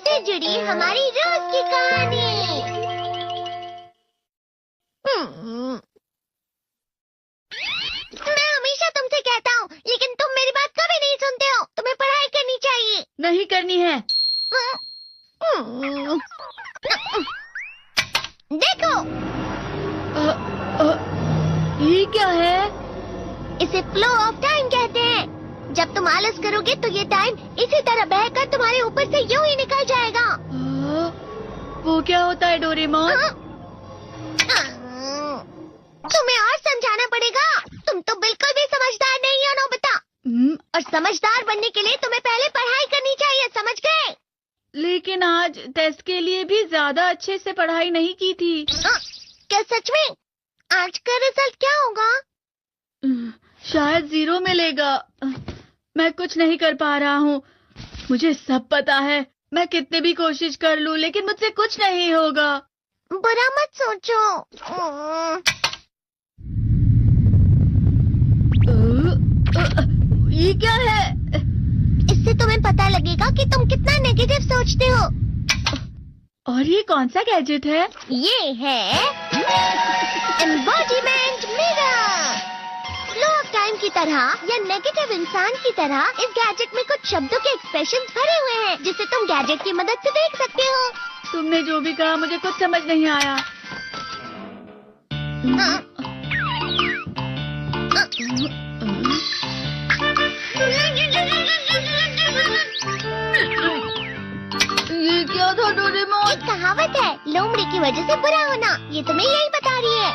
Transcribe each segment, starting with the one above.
से जुड़ी हमारी रोज की कहानी। मैं हमेशा तुमसे कहता हूँ, लेकिन तुम मेरी बात कभी नहीं सुनते हो। तुम्हें पढ़ाई करनी चाहिए। नहीं करनी है। देखो, ये क्या है? इसे फ्लो ऑफ टाइम कहते हैं। जब तुम आलस करोगे तो ये टाइम इसी तरह बहकर तुम्हारे ऊपर से यूं ही निकल जाएगा। वो क्या होता है डोरेमोन? तुम्हें और समझाना पड़ेगा। तुम तो बिल्कुल भी समझदार नहीं हो नोबिता। और समझदार बनने के लिए तुम्हें पहले पढ़ाई करनी चाहिए, समझ गए? लेकिन आज टेस्ट के लिए भी ज्यादा अच्छे से पढ़ाई नहीं की थी। क्या सच में? आज का रिजल्ट क्या होगा? शायद 0 मिलेगा। मैं कुछ नहीं कर पा रहा हूँ। मुझे सब पता है। मैं कितनी भी कोशिश कर लूँ, लेकिन मुझसे कुछ नहीं होगा। बुरा मत सोचो। ये क्या है? इससे तुम्हें पता लगेगा कि तुम कितना नेगेटिव सोचते हो। और ये कौन सा गैजेट है? ये है embodiment mirror. Flow of time की तरह या नेगेटिव इंसान की तरह इस गैजेट में कुछ शब्दों के एक्सप्रेशंस भरे हुए हैं, जिसे तुम गैजेट की मदद से देख सकते हो। तुमने जो भी कहा मुझे कुछ समझ नहीं आया। ये क्या था डोरेमोन? एक कहावत है, लोमड़ी की वजह से बुरा होना। ये तुम्हें यही बता रही है।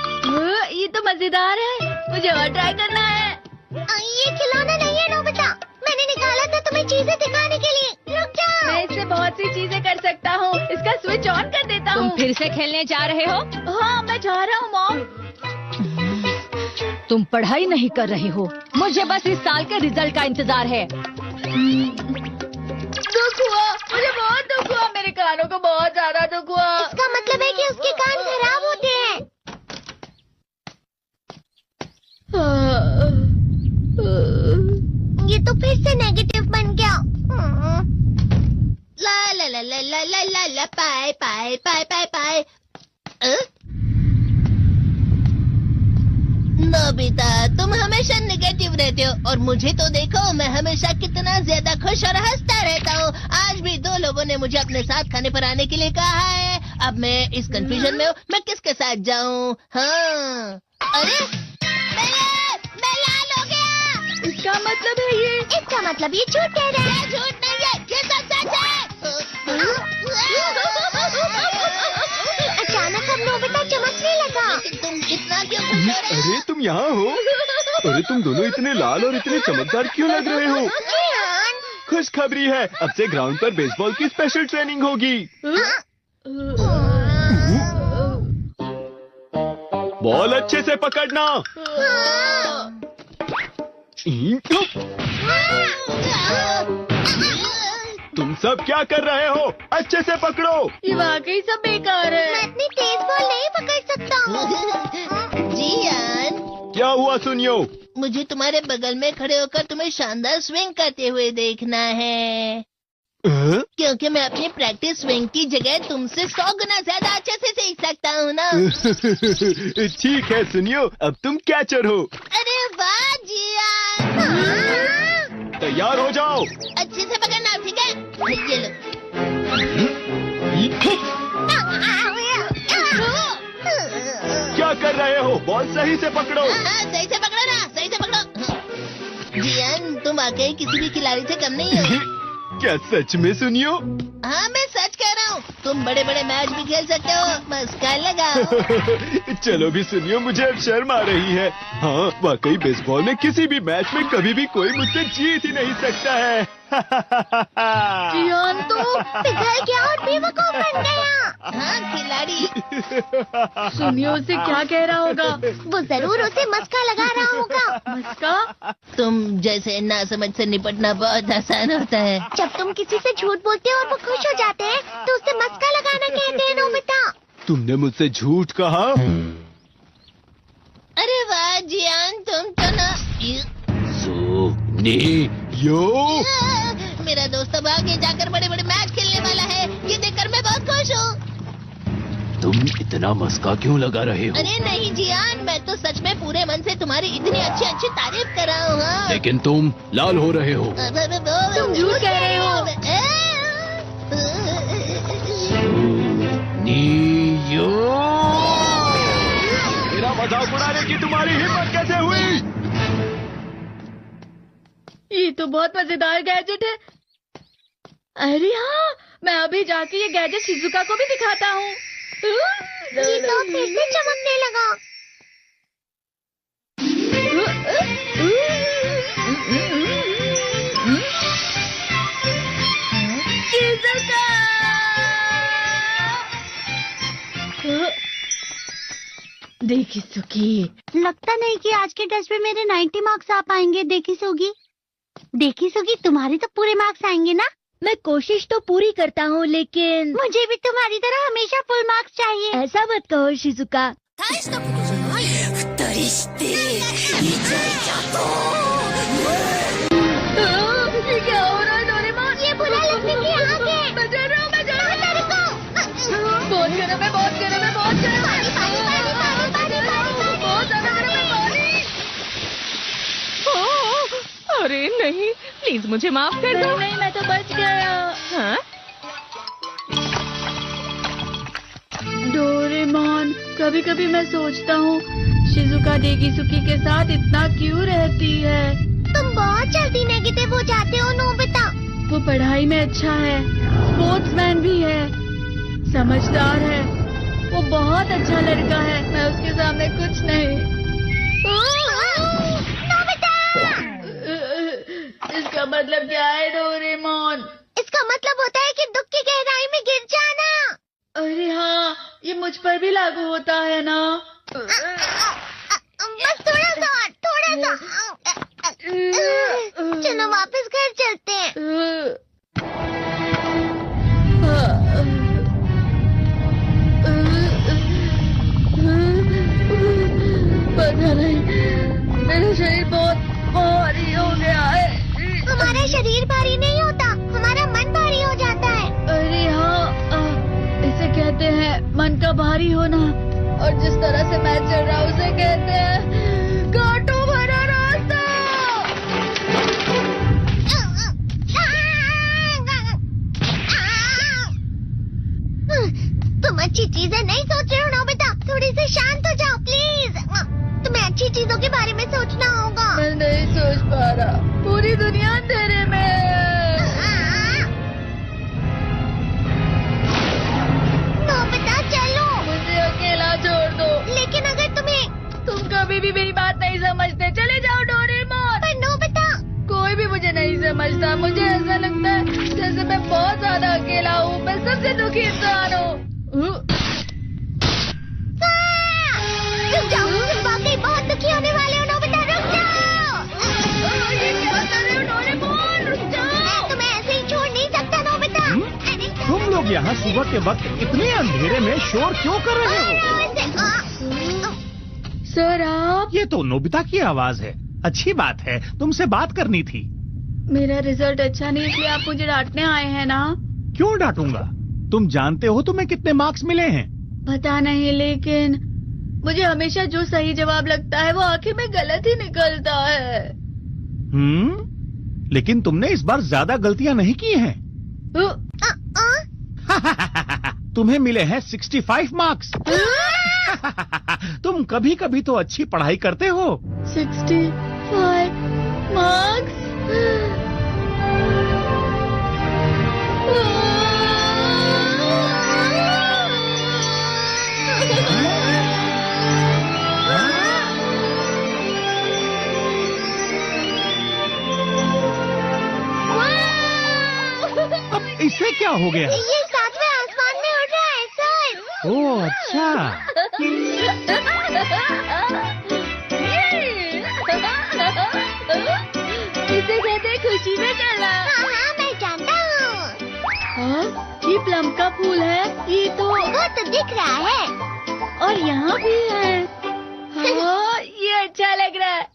ये तो मजेदार है। मुझे और ट्राई करना है। ये खिलौना नहीं है नोबिता। मैंने निकाला था तुम्हें चीजें दिखाने के लिए। रुक जाओ। मैं इससे बहुत सी चीजें कर सकता हूँ। इसका स्विच ऑन कर देता हूँ। तुम फिर से खेलने जा रहे हो? हाँ, मैं जा रहा हूँ मॉम। तुम पढ़ाई नहीं कर रही हो। मुझे बस इस साल के रिजल्ट का इंतजार है। दुख हुआ, मुझे बहुत दुख हुआ। मेरे कानों को बहुत ज्यादा दुख हुआ। इसका मतलब है कि उसके कान खराब होते हैं। ये तो फिर से नेगेटिव बन गया। ला ला ला ला ला ला ला ला पाए पाए पाए पाए पाए। नोबिता, तुम हमेशा नेगेटिव रहते हो और मुझे तो देखो, मैं हमेशा कितना ज्यादा खुश और हंसता रहता हूँ। आज भी 2 लोगों ने मुझे अपने साथ खाने पर आने के लिए कहा है। अब मैं इस कंफ्यूजन में हूँ, मैं किसके साथ जाऊँ? हाँ, अरे मैं लाल हो गया। इसका मतलब है ये? इसका मतलब ये झूठ कह रहा है। झूठ नहीं है, ये सब सच है। अचानक अब नोबिता चमकने लगा। तुम इतना क्यों खुश हो रहे हो? अरे तुम यहाँ हो? अरे तुम दोनों इतने लाल और इतने चमकदार क्यों लग रहे हो? खुशखबरी है, अब से ग्राउंड पर बेसबॉल की स्पेशल ट्रेनिंग होगी। बॉल अच्छे से पकड़ना। तुम सब क्या कर रहे हो? अच्छे से पकड़ो। ये वाकई सब बेकार है। मैं इतनी तेज बॉल नहीं पकड़ सकता हूँ। जियान, क्या हुआ सुनियो? मुझे तुम्हारे बगल में खड़े होकर तुम्हें शानदार स्विंग करते हुए देखना है। क्योंकि मैं अपनी प्रैक्टिस स्विंग की जगह तुमसे 100 गुना ज्यादा अच्छे से सीख सकता हूँ ना। ठीक है सुनियो, अब तुम कैचर हो। अरे वाह जियान। तैयार हो जाओ। अच्छे से पकड़ना, ठीक है? ये लो। क्या कर रहे हो? बॉल सही से पकड़ो। सही से पकड़ो ना, सही से पकड़ो। जियान, तुम वाकई किसी भी खिलाड़ी से कम नहीं हो। क्या सच में सुनियो? हाँ, मैं सच कह रहा हूँ। तुम बड़े बड़े मैच भी खेल सकते हो। मस्का लगाओ। चलो भी सुनियो, मुझे अब शर्म आ रही है। हाँ, वाकई बेसबॉल में किसी भी मैच में कभी भी कोई मुझसे जीत ही नहीं सकता है। जियान तो पिघल गया और बेवकूफ बन गया। हाँ, खिलाड़ी। सुनियो उसे क्या कह रहा होगा? वो जरूर उसे मस्का लगा रहा होगा। मस्का? तुम जैसे नासमझ से निपटना बहुत आसान होता है। जब तुम किसी से झूठ बोलते हो और वो खुश हो जाते हैं, तो उसे मस्का लगाना कहते हैं नोबिता। तुमने मुझसे झूठ कहा? अरे वाह जियान, तुम तो ना। सुनियो, मेरा दोस्त अब आगे जाकर बड़े बड़े मैच खेलने वाला है। तुम इतना मस्का क्यों लगा रहे हो? अरे नहीं जियान, मैं तो सच में पूरे मन से तुम्हारी इतनी अच्छी अच्छी तारीफ कर रहा हूँ। हाँ। लेकिन तुम लाल हो रहे हो। तुम झूठ कह रहे हो। नियो, मेरा मजाक उड़ाने की तुम्हारी हिम्मत कैसे हुई? ये तो बहुत मजेदार गैजेट है। अरे हाँ, मैं अभी जाके ये गैजेट शिजुका को भी दिखाता हूँ। ये तो फिर से चमकने लगा। शिजुका! देखी सुखी, लगता नहीं कि आज के टेस्ट में मेरे 90 मार्क्स आ पाएंगे। देखी सोगी तुम्हारे तो पूरे मार्क्स आएंगे ना? मैं कोशिश तो पूरी करता हूँ, लेकिन मुझे भी तुम्हारी तरह हमेशा फुल मार्क्स चाहिए। ऐसा मत कहो शिजुका। ये क्या हो रहा है डोरेमोन? ये बुरा लगने की आग है। मैं डर रहा हूँ, मैं डर रहा हूँ। बहुत गर्म है, बहुत गर्म है, बहुत गर्म है। बहुत ज्यादा गर्म है पानी। अरे नहीं, प्लीज मुझे माफ कर दो। नहीं, मैं तो बच गया। हाँ? डोरेमोन, कभी कभी मैं सोचता हूँ शिजुका डेगिसुकी के साथ इतना क्यों रहती है। तुम बहुत जल्दी नेगेटिव हो जाते हो नोबिता। वो पढ़ाई में अच्छा है, स्पोर्ट्समैन भी है, समझदार है, वो बहुत अच्छा लड़का है। मैं उसके सामने कुछ नहीं। इसका मतलब क्या है डोरेमोन? इसका मतलब होता है कि दुख की गहराई में गिर जाना। अरे हाँ, ये मुझ पर भी लागू होता है ना। बस थोड़ा सा। चलो वापस घर चलते हैं। पता नहीं, मेरा शरीर बहुत भारी हो गया है। हमारा शरीर भारी नहीं होता, हमारा मन भारी हो जाता है। अरे हाँ, इसे कहते हैं मन का भारी होना। और जिस तरह से मैं चल रहा हूँ उसे कहते हैं कांटों भरा रास्ता। तुम अच्छी चीजें नहीं सोच रहे हो नोबिता, थोड़ी सी शांत हो जाओ प्लीज। तुम्हें अच्छी चीजों के बारे में सोचना होगा। मैं नहीं सोच पा रहा, पूरी दुनिया अंधेरे में है। नोबिता चलो। मुझे अकेला छोड़ दो। लेकिन अगर तुम कभी भी मेरी बात नहीं समझते, चले जाओ डोरेमोन। पर नोबिता। कोई भी मुझे नहीं समझता। मुझे ऐसा लगता है जैसे मैं बहुत ज्यादा अकेला हूँ। मैं सबसे दुखी इंसान हूँ। रुक जाओ, तुम वाकई बहुत दुखी होने वाले हो नोबिता, रुक जाओ। ये क्या कर रहे हो डोरेमोन? रुक जाओ। मैं तुम्हें ऐसे ही छोड़ नहीं सकता नोबिता। तुम लोग यहाँ सुबह के वक्त इतने अंधेरे में शोर क्यों कर रहे हो? सर आप? ये तो नोबिता की आवाज है। अच्छी बात है, तुमसे बात करनी थी। मेरा रिजल्ट अच्छा नहीं, इसलिए आप मुझे डांटने आए हैं ना? क्यों डांटूंगा? तुम जानते हो तुम्हें कितने मार्क्स मिले हैं? पता नहीं, लेकिन मुझे हमेशा जो सही जवाब लगता है वो आखिर में गलत ही निकलता है। लेकिन तुमने इस बार ज्यादा गलतियां नहीं की हैं। तुम्हें मिले हैं 65 मार्क्स। तुम कभी कभी तो अच्छी पढ़ाई करते हो। 65 मार्क्स? अब इससे क्या हो गया? ये सातवें आसमान में उड़ रहा है सर। ओह अच्छा। इसे कहते हैं खुशी में चलना। हाँ, मैं जानता हूँ। हाँ, ये प्लम का फूल है। ये तो वो तो दिख रहा है। और यहाँ भी है। हाँ, ये अच्छा लग रहा है।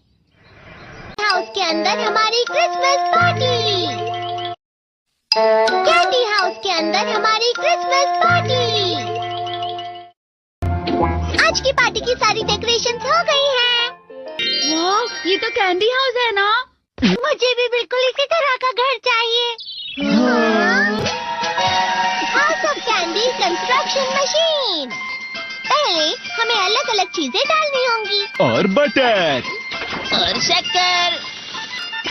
हाउस के अंदर हमारी क्रिसमस पार्टी। कैंडी हाउस के अंदर हमारी क्रिसमस पार्टी। की पार्टी की सारी डेकोरेशन हो गई हैं। वाह, ये तो कैंडी हाउस है ना? मुझे भी बिल्कुल इसी तरह का घर चाहिए। House of candy construction machine. पहले हमें अलग अलग चीजें डालनी होंगी और बटर और शक्कर।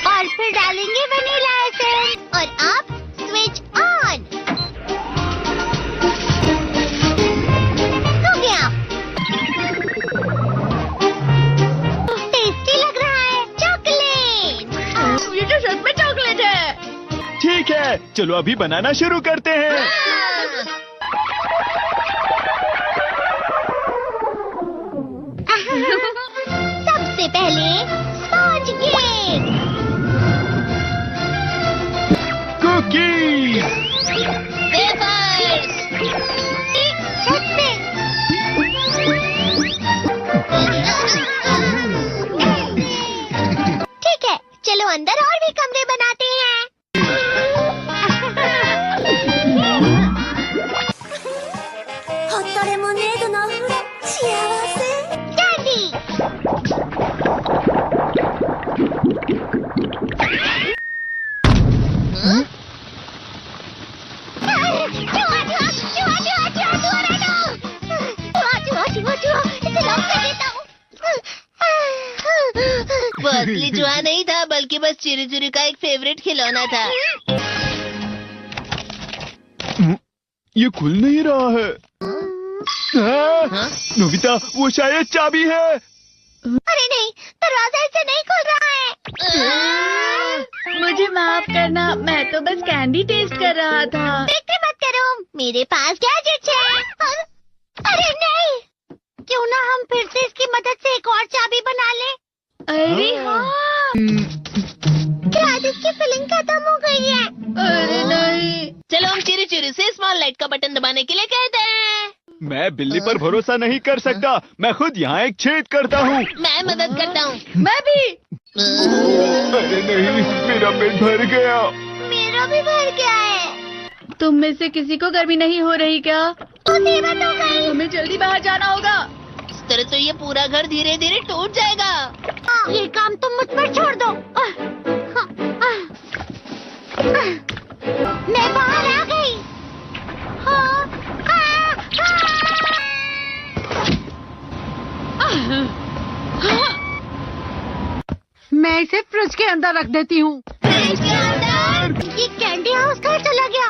और फिर डालेंगे वनीला एसेंस और अब स्विच ऑन। हो गया। टेस्टी लग रहा है। चॉकलेट। ये तो सच में चॉकलेट है। ठीक है, चलो अभी बनाना शुरू करते हैं। सबसे पहले स्पॉन्ज केक, कुकीज, वेफर्स। छत पे। ठीक है, चलो अंदर और भी कमरे बनाते हैं। डैडी। वो असली चूहा नहीं था, बल्कि बस चिरी चिरी का एक फेवरेट खिलौना था। ये खुल नहीं रहा है। नोबिता, वो शायद चाबी है। अरे नहीं, दरवाजा इससे नहीं खुल रहा है। मुझे माफ करना, मैं तो बस कैंडी टेस्ट कर रहा था। फिक्र मत करो, मेरे पास गैजेट्स है। अरे नहीं, क्यों ना हम फिर से इसकी मदद से एक और चाबी बना लें। अरे हाँ। शायद इसकी फिलिंग खत्म हो गई है। अरे नहीं। चलो हम चिरी चिरी से स्मॉल लाइट का बटन दबाने के लिए कहते हैं। मैं बिल्ली पर भरोसा नहीं कर सकता। मैं खुद यहाँ एक छेद करता हूँ। मैं मदद करता हूँ। मैं भी। अरे नहीं, मेरा पेट भर गया। मेरा भी भर गया है। तुम में से किसी को गर्मी नहीं हो रही क्या? मुसीबत हो गई। हमें जल्दी बाहर जाना होगा। इस तरह तो ये पूरा घर धीरे धीरे टूट जाएगा। ये काम तुम मुझ पर छोड़ दो। मैं बाहर आ गई। मैं इसे फ्रिज के अंदर रख देती हूँ। फ्रिज के अंदर? ये कैंडी हाउस कहाँ चला गया?